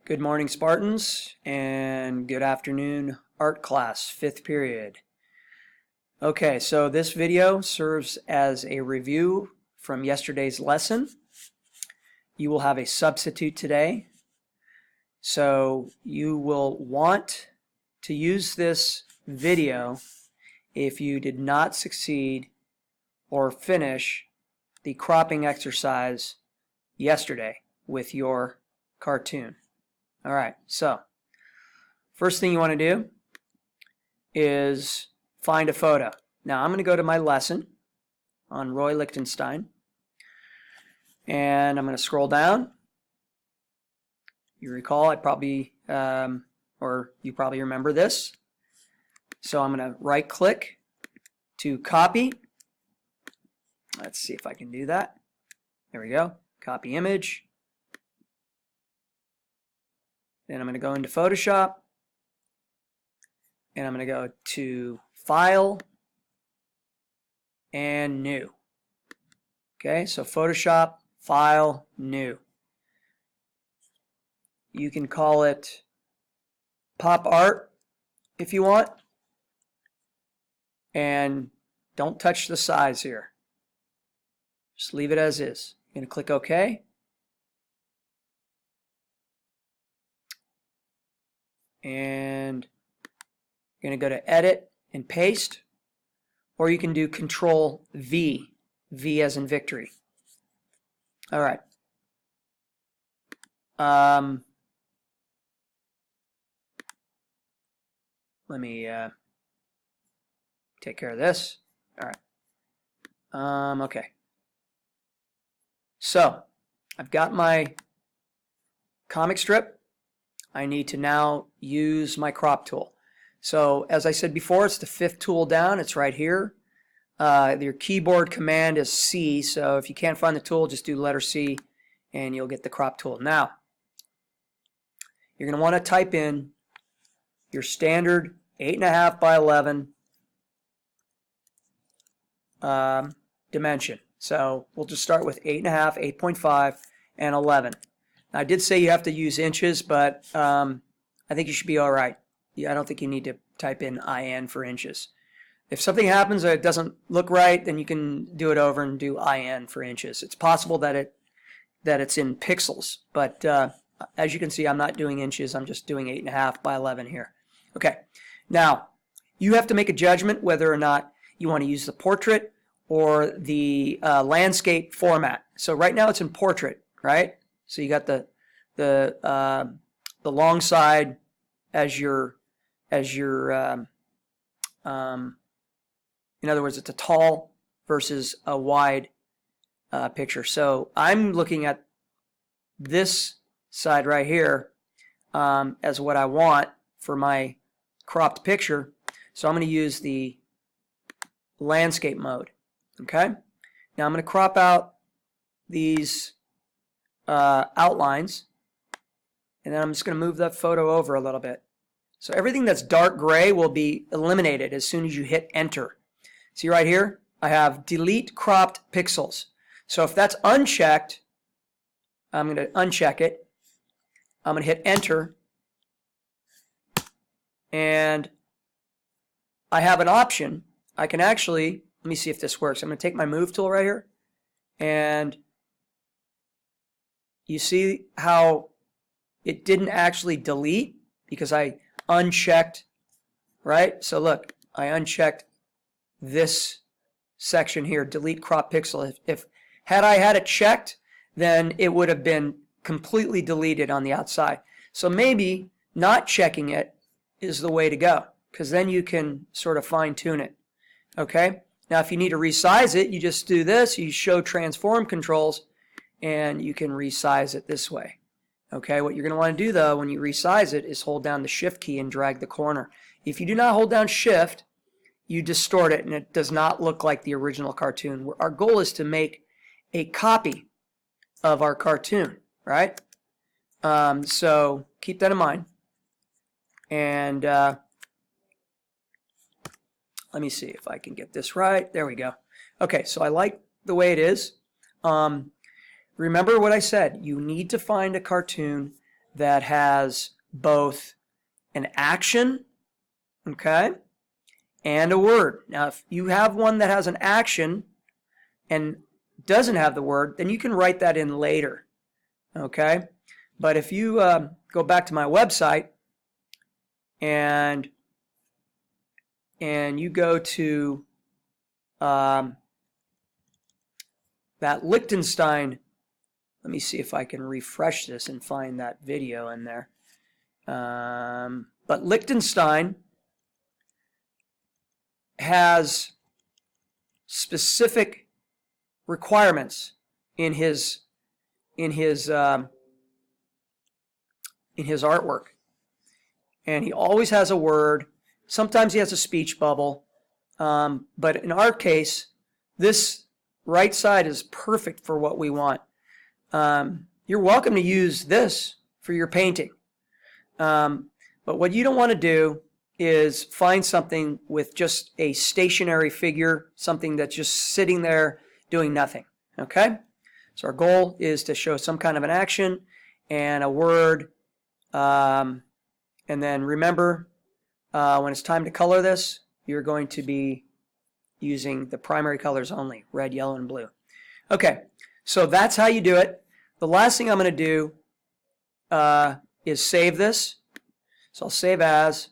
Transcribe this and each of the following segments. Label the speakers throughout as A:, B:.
A: Good morning, Spartans, and good afternoon, art class, 5th period. Okay, so this video serves as a review from yesterday's lesson. You will have a substitute today, so you will want to use this video if you did not succeed or finish the cropping exercise yesterday with your cartoon. All right, so first thing you want to do is find a photo. Now I'm going to go to my lesson on Roy Lichtenstein, and I'm going to scroll down. You recall, I probably, or you probably remember this. So I'm going to right click to copy. Let's see if I can do that. There we go, copy image. Then I'm going to go into Photoshop, and I'm going to go to File and New. Okay, so Photoshop, File, New. You can call it Pop Art if you want, and don't touch the size here. Just leave it as is. I'm going to click OK. And you're going to go to Edit and Paste, or you can do Control V, V as in victory. All right. Let me take care of this. All right. Okay. So I've got my comic strip. I need to now use my crop tool. So as I said before, it's the 5th tool down. It's right here. Your keyboard command is C, so if you can't find the tool, just do letter C and you'll get the crop tool. Now, you're going to want to type in your standard 8.5 by 11 dimension. So we'll just start with 8.5, 8.5, and 11. I did say you have to use inches, but I think you should be all right. Yeah, I don't think you need to type in IN for inches. If something happens that it doesn't look right, then you can do it over and do IN for inches. It's possible that it's in pixels, but as you can see, I'm not doing inches. I'm just doing 8.5 by 11 here. Okay, now you have to make a judgment whether or not you want to use the portrait or the landscape format. So right now it's in portrait, right? So you got the long side as your in other words, it's a tall versus a wide picture. So I'm looking at this side right here as what I want for my cropped picture. So I'm going to use the landscape mode. Okay. Now I'm going to crop out these outlines, and then I'm just going to move that photo over a little bit. So everything that's dark gray will be eliminated as soon as you hit enter. See right here, I have delete cropped pixels. So if that's unchecked, I'm going to uncheck it. I'm going to hit enter, and I have an option. I can actually, let me see if this works. I'm going to take my move tool right here, and you see how it didn't actually delete because I unchecked, right? So look, I unchecked this section here, delete crop pixel. If had I had it checked, then it would have been completely deleted on the outside. So maybe not checking it is the way to go, because then you can sort of fine tune it. Okay? Now if you need to resize it, you just do this, you show transform controls, and you can resize it this way. Okay, what you're going to want to do though when you resize it is hold down the shift key and drag the corner. If you do not hold down shift, you distort it and it does not look like the original cartoon. Our goal is to make a copy of our cartoon, right? So keep that in mind. And let me see if I can get this right. There we go. Okay, so I like the way it is. Remember what I said. You need to find a cartoon that has both an action, okay, and a word. Now, if you have one that has an action and doesn't have the word, then you can write that in later, okay? But if you go back to my website and you go to that Liechtenstein, let me see if I can refresh this and find that video in there. But Liechtenstein has specific requirements in his artwork, and he always has a word. Sometimes he has a speech bubble, but in our case, this right side is perfect for what we want. You're welcome to use this for your painting, but what you don't want to do is find something with just a stationary figure, something that's just sitting there doing nothing, okay? So our goal is to show some kind of an action and a word, and then remember, when it's time to color this, you're going to be using the primary colors only, red, yellow, and blue. Okay, so that's how you do it. The last thing I'm going to do is save this. So I'll save as,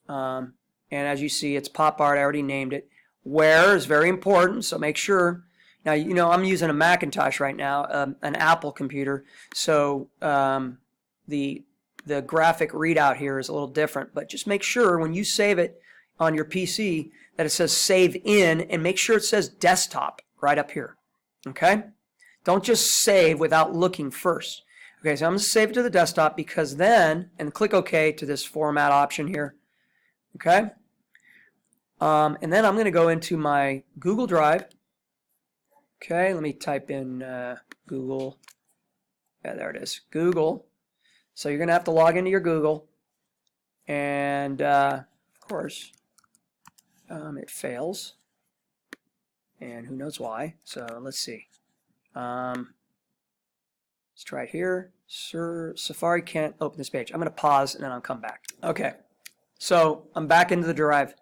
A: and as you see, it's pop art. I already named it. Where is very important, so make sure. Now, you know, I'm using a Macintosh right now, an Apple computer, so the graphic readout here is a little different, but just make sure when you save it on your PC that it says save in, and make sure it says desktop right up here, okay? Don't just save without looking first. Okay, so I'm going to save it to the desktop because then, and click OK to this format option here, okay? And then I'm going to go into my Google Drive. Okay, let me type in Google. Yeah, there it is, Google. So you're going to have to log into your Google, and of course it fails, and who knows why. So let's see. Let's try it here. Safari can't open this page. I'm going to pause and then I'll come back. Okay, so I'm back into the drive.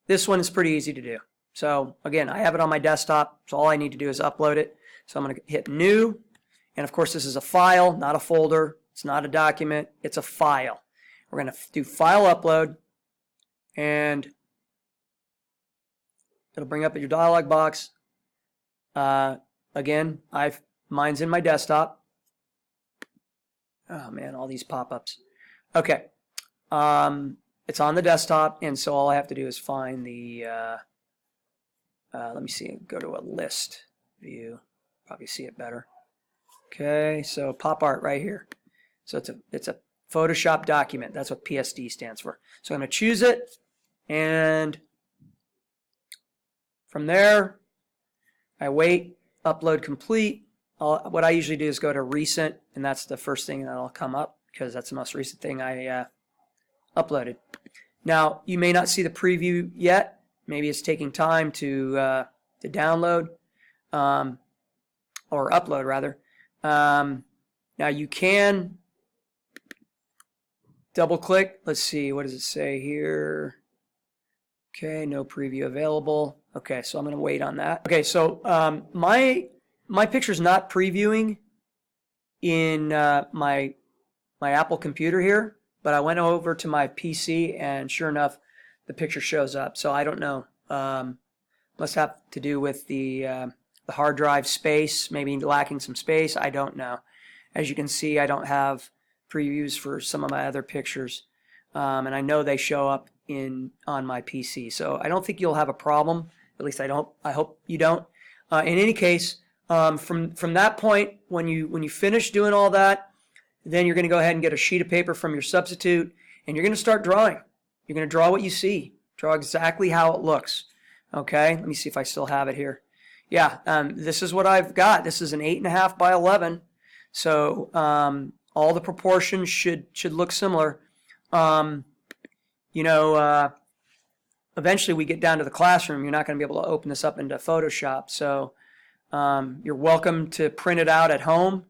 A: This one is pretty easy to do. So again, I have it on my desktop, so all I need to do is upload it. So I'm going to hit new, and of course this is a file, not a folder. It's not a document, it's a file. We're going to do file upload, and it'll bring up your dialog box. Again, mine's in my desktop. Oh man, all these pop-ups. Okay, it's on the desktop, and so all I have to do is find the, let me see, go to a list view, probably see it better. Okay, so pop art right here. So it's a Photoshop document. That's what PSD stands for. So I'm going to choose it, and from there, I wait, upload complete. What I usually do is go to recent, and that's the first thing that'll come up because that's the most recent thing I uploaded. Now, you may not see the preview yet. Maybe it's taking time to download, or upload rather. Now you can double click. Let's see, what does it say here? Okay, no preview available. Okay, so I'm going to wait on that. Okay, so my picture's not previewing in my Apple computer here, but I went over to my PC and sure enough, the picture shows up. So I don't know. Must have to do with the hard drive space, maybe lacking some space. I don't know. As you can see, I don't have previews for some of my other pictures, and I know they show up on my PC. So I don't think you'll have a problem. At least I don't. I hope you don't. In any case, from that point, when you finish doing all that, then you're going to go ahead and get a sheet of paper from your substitute, and you're going to start drawing. You're going to draw what you see. Draw exactly how it looks. Okay. Let me see if I still have it here. Yeah. This is what I've got. This is an 8.5 by 11. So all the proportions should look similar. Eventually we get down to the classroom, you're not going to be able to open this up into Photoshop. So You're welcome to print it out at home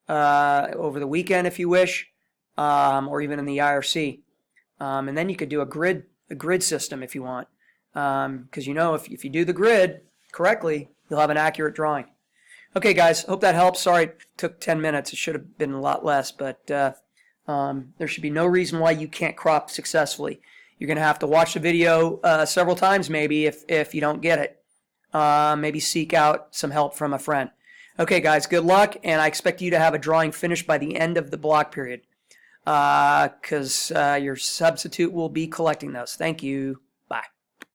A: over the weekend if you wish, or even in the IRC. And then you could do a grid system if you want, because if you do the grid correctly, you'll have an accurate drawing. Okay, guys, hope that helps. Sorry it took 10 minutes. It should have been a lot less, but there should be no reason why you can't crop successfully. You're going to have to watch the video several times maybe if you don't get it. Maybe seek out some help from a friend. Okay, guys, good luck, and I expect you to have a drawing finished by the end of the block period, because your substitute will be collecting those. Thank you.